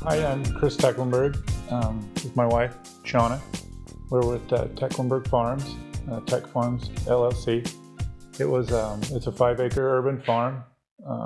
Hi, I'm Chris Tecklenburg with my wife, Shawna. We're with Tecklenburg Farms, Tech Farms LLC. It's a 5-acre urban farm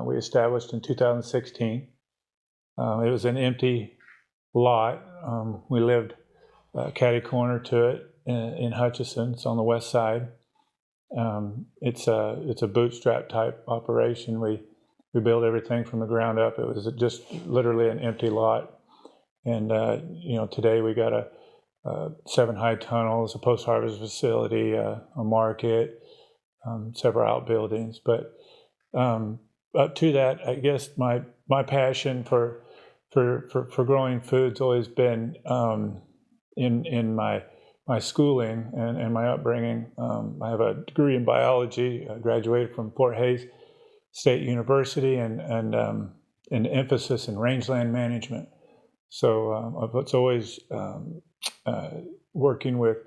we established in 2016. It was an empty lot. We lived catty corner to it in Hutchinson. It's on the west side. It's a bootstrap type operation. We built everything from the ground up. It was just literally an empty lot. And today we got a 7 high tunnels, a post-harvest facility, a market, several outbuildings. But up to that, I guess my passion for growing food's always been in my schooling and my upbringing. I have a degree in biology. I graduated from Fort Hays State University and an emphasis in rangeland management. So it's always working with,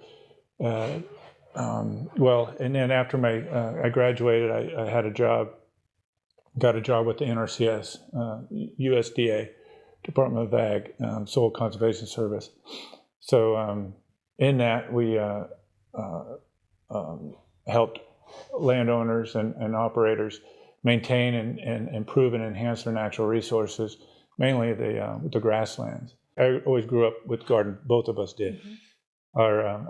and then after I graduated, I had got a job with the NRCS, USDA, Department of Ag, Soil Conservation Service. So in that, we helped landowners and operators maintain and improve and enhance their natural resources, mainly the grasslands. I always grew up with garden. Both of us did. Mm-hmm.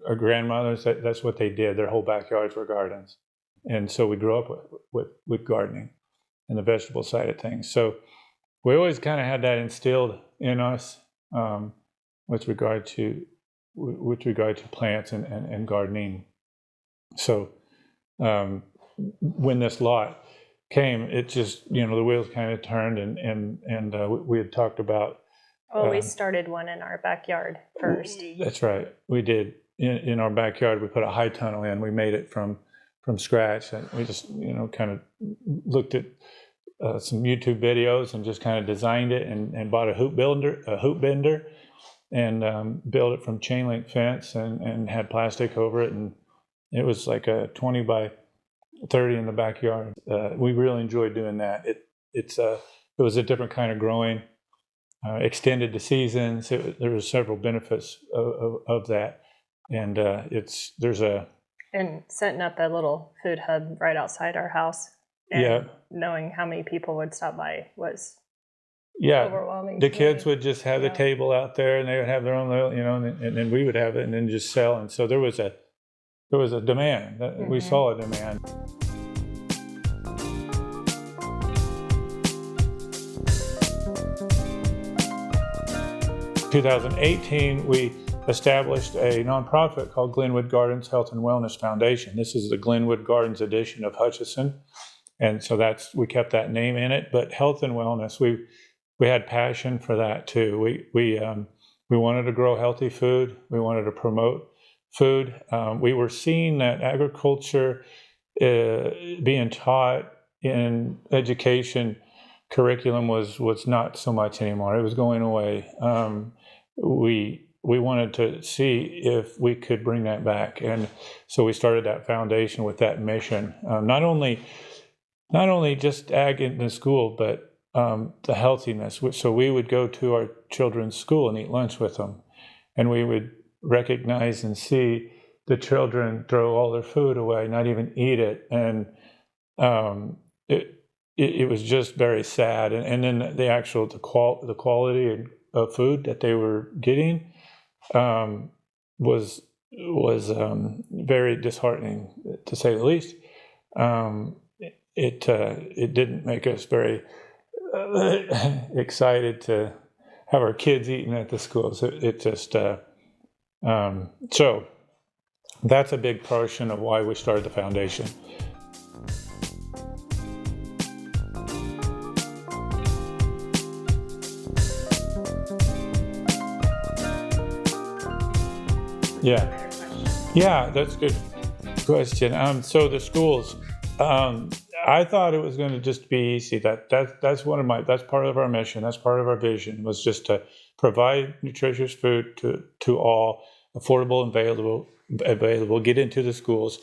Our grandmothers, that's what they did. Their whole backyards were gardens, and so we grew up with gardening and the vegetable side of things. So we always kind of had that instilled in us with regard to plants and gardening. So when this lot came, it just, the wheels kind of turned, and we had talked about. Well, we started one in our backyard first. That's right. We did. In our backyard, we put a high tunnel in. We made it from scratch. And we just, kind of looked at some YouTube videos and just kind of designed it and bought a hoop bender, and built it from chain link fence and had plastic over it. And it was like a 20 by 30 in the backyard. We really enjoyed doing that. It was a different kind of growing, extended the seasons. There were several benefits of that, and and setting up a little food hub right outside our house, and knowing how many people would stop by was overwhelming. The kids would just have the table out there, and they would have their own little, and then we would have it and then just sell. And so there was a demand. Mm-hmm. We saw a demand. In 2018, we established a nonprofit called Glenwood Gardens Health and Wellness Foundation. This is the Glenwood Gardens edition of Hutchinson, and so we kept that name in it. But health and wellness, we had passion for that too. We wanted to grow healthy food. We wanted to promote food. We were seeing that agriculture being taught in education curriculum was not so much anymore. It was going away. We wanted to see if we could bring that back, and so we started that foundation with that mission. Not only just ag in the school, but the healthiness. So we would go to our children's school and eat lunch with them, and we would recognize and see the children throw all their food away, not even eat it, and it was just very sad. And then the quality of food that they were getting was very disheartening, to say the least. It didn't make us very excited to have our kids eating at the school. So it just so that's a big portion of why we started the foundation. Yeah, that's a good question. So the schools, I thought it was going to just be easy. That's part of our mission. That's part of our vision, was just to provide nutritious food to all, affordable and available. Get into the schools.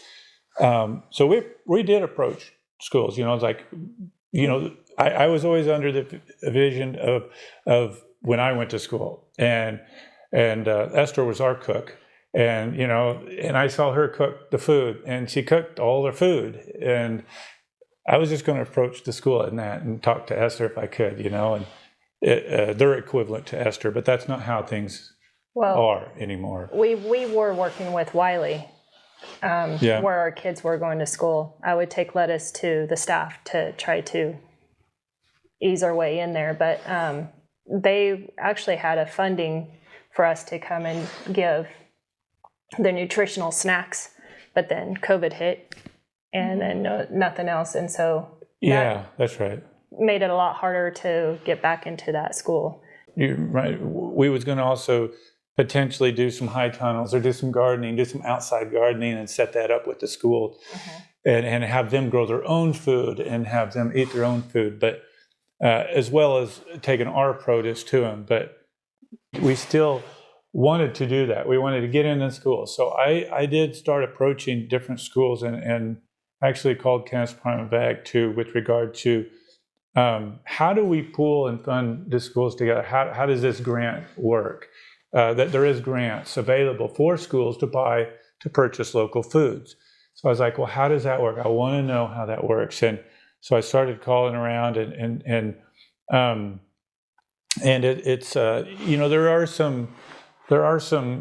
So we did approach schools. It's like, I was always under the vision of when I went to school, and Esther was our cook, and and I saw her cook the food, and she cooked all the food, and I was just going to approach the school in that and talk to Esther if I could, and they're equivalent to Esther, but that's not how things are anymore. We were working with Wiley, where our kids were going to school. I would take lettuce to the staff to try to ease our way in there, but they actually had a funding for us to come and give the nutritional snacks, but then COVID hit, and then nothing else, and so that's right. Made it a lot harder to get back into that school. You're right. We was going to also potentially do some high tunnels or do some gardening, do some outside gardening, and set that up with the school, and have them grow their own food and have them eat their own food, but as well as taking our produce to them. But we still wanted to do that. We wanted to get into schools. So I did start approaching different schools and actually called Canis Prima Vag too, with regard to how do we pool and fund the schools together? How does this grant work? That there is grants available for schools to purchase local foods. So I was like, well, how does that work? I want to know how that works. And so I started calling around, and it's there are some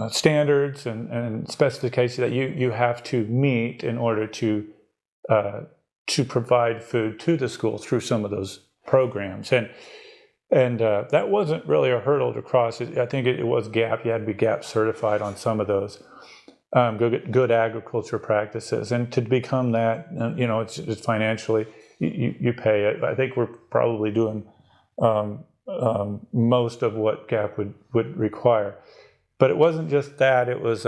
standards and specifications that you have to meet in order to provide food to the school through some of those programs, and that wasn't really a hurdle to cross. I think it was GAP. You had to be GAP certified on some of those good agriculture practices, and to become that, it's financially you pay it. I think we're probably doing most of what GAP would require, but it wasn't just that. It was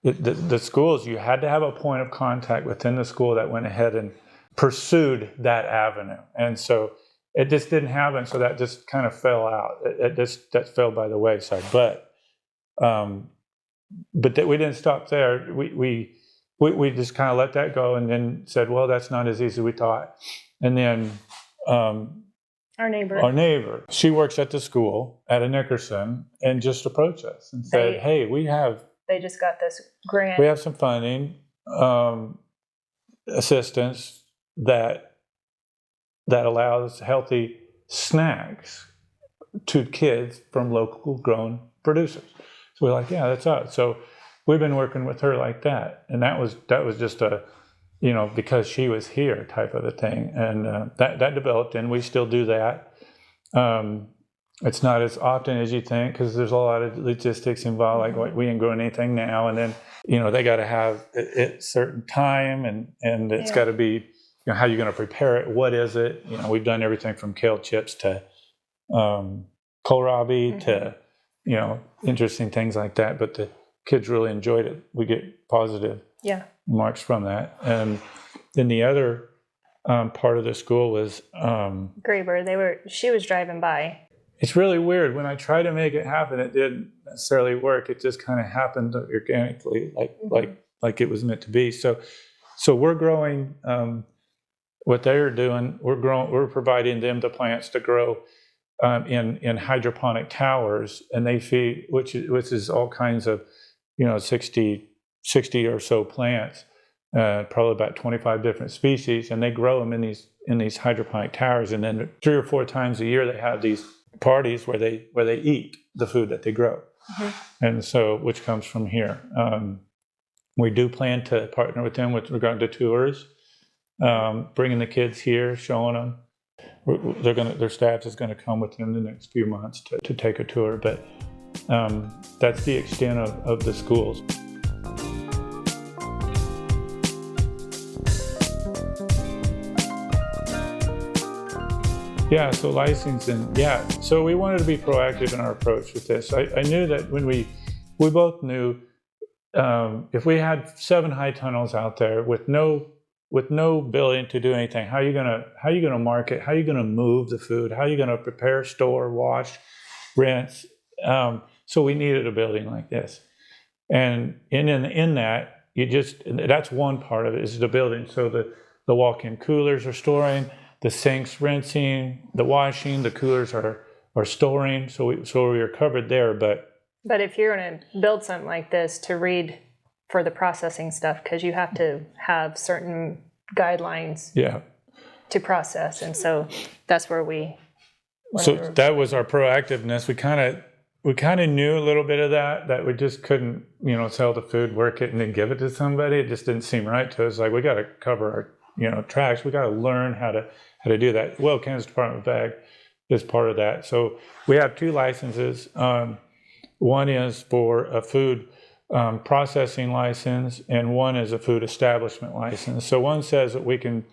the schools. You had to have a point of contact within the school that went ahead and pursued that avenue, and so it just didn't happen. So that just kind of fell out. That fell by the wayside. But that we didn't stop there. We just kind of let that go, and then said, well, that's not as easy as we thought. And then our neighbor, she works at the school at a Nickerson, and just approached us and said, hey, they just got this grant. We have some funding, assistance that allows healthy snacks to kids from local grown producers. So we're like, yeah, that's us. So we've been working with her like that, and that was just a, because she was here type of a thing, and that developed, and we still do that. It's not as often as you think, because there's a lot of logistics involved. Like we ain't growing anything now, and then they got to have it certain time, and it's got to be how you're going to prepare it. What is it? We've done everything from kale chips to kohlrabi to interesting things like that. But the kids really enjoyed it. We get positive remarks from that. And then the other part of the school was Graber. She was driving by. It's really weird. When I try to make it happen, it didn't necessarily work. It just kind of happened organically, like it was meant to be. So we're growing. What they're doing, we're providing them the plants to grow in hydroponic towers, and they feed, which is all kinds of 60 or so plants, probably about 25 different species, and they grow them in these hydroponic towers. And then 3 or 4 times a year they have these parties where they eat the food that they grow, and so which comes from here. We do plan to partner with them with regard to tours. Bringing the kids here, showing them. Their staff is going to come with them the next few months to take a tour. But that's the extent of the schools. Yeah, so licensing. Yeah, so we wanted to be proactive in our approach with this. I knew that when we both knew if we had 7 high tunnels out there with no ability to do anything, how are you gonna market? How are you gonna move the food? How are you gonna prepare, store, wash, rinse? So we needed a building like this, and in that that's one part of it, is the building. So the walk-in coolers are storing, the sinks rinsing, the washing, the coolers are storing. So we are covered there. But if you're going to build something like this, to read for the processing stuff, because you have to have certain guidelines to process. And so that's where that was our proactiveness. We kind of knew a little bit of that we just couldn't, sell the food, work it, and then give it to somebody. It just didn't seem right to us. Like, we got to cover our, tracks. We got to learn how to do that. Well, Kansas Department of Ag is part of that. So we have 2 licenses. One is for a food processing license, and one is a food establishment license. So one says that we can,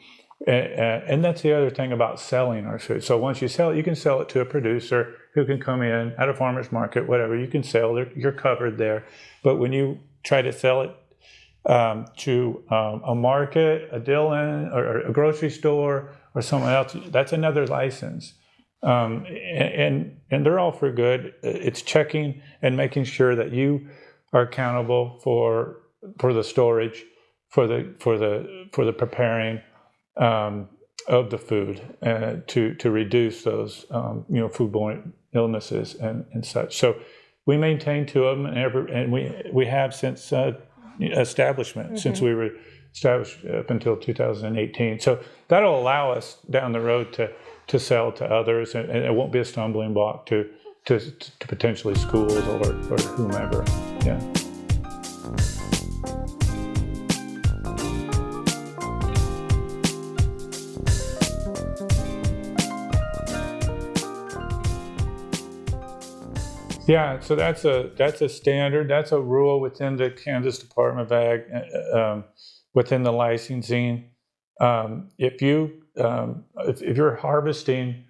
and that's the other thing about selling our food. So once you sell it, you can sell it to a producer who can come in at a farmer's market, whatever. You can sell it, you're covered there. But when you try to sell it to a market, a Dillon, or a grocery store, or someone else, that's another license. And they're all for good. It's checking and making sure that you are accountable for the storage, for the preparing of the food, to reduce those foodborne illnesses and such. So we maintain 2 of them, and we have since establishment, since we were established up until 2018. So that'll allow us down the road to sell to others, and it won't be a stumbling block to potentially schools or whomever. Yeah. Yeah, so that's a standard. That's a rule within the Kansas Department of Ag, within the licensing. If you're harvesting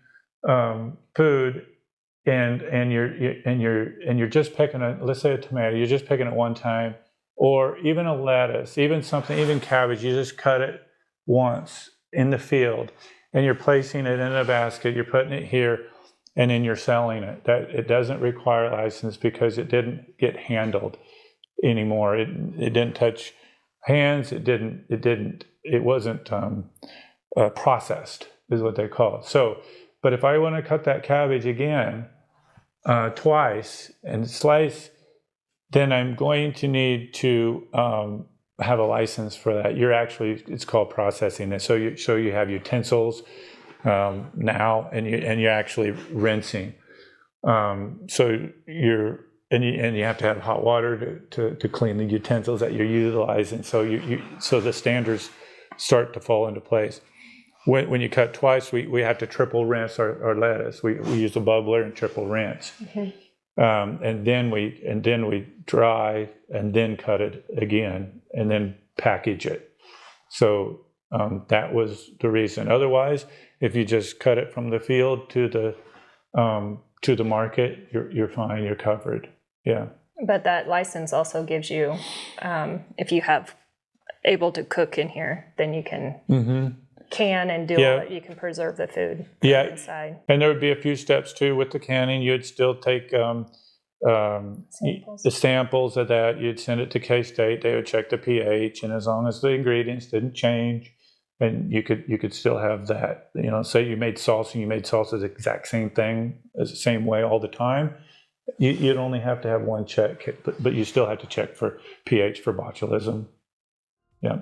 food and you're just picking let's say a tomato, you're just picking it one time, or even a lettuce, even cabbage, you just cut it once in the field, and you're placing it in a basket, you're putting it here, and then you're selling it. That it doesn't require a license because it didn't get handled anymore. It didn't touch hands. It wasn't processed, is what they call it. So, but if I want to cut that cabbage again twice and slice, then I'm going to need to have a license for that. It's called processing it. So you have utensils now, and you're actually rinsing. So you have to have hot water to clean the utensils that you're utilizing. So the standards start to fall into place. When you cut twice, we have to triple rinse our lettuce. We use a bubbler and triple rinse, and then we dry and then cut it again and then package it. So that was the reason. Otherwise, if you just cut it from the field to the market, you're fine. You're covered. Yeah. But that license also gives you, if you have able to cook in here, then you can can and do all that. You can preserve the food inside. And there would be a few steps too with the canning. You'd still take the samples of that. You'd send it to K-State. They would check the pH, and as long as the ingredients didn't change, and you could still have that. Say you made salsa, the exact same thing, the same way all the time. You'd only have to have one check, but you still have to check for pH for botulism. Yeah.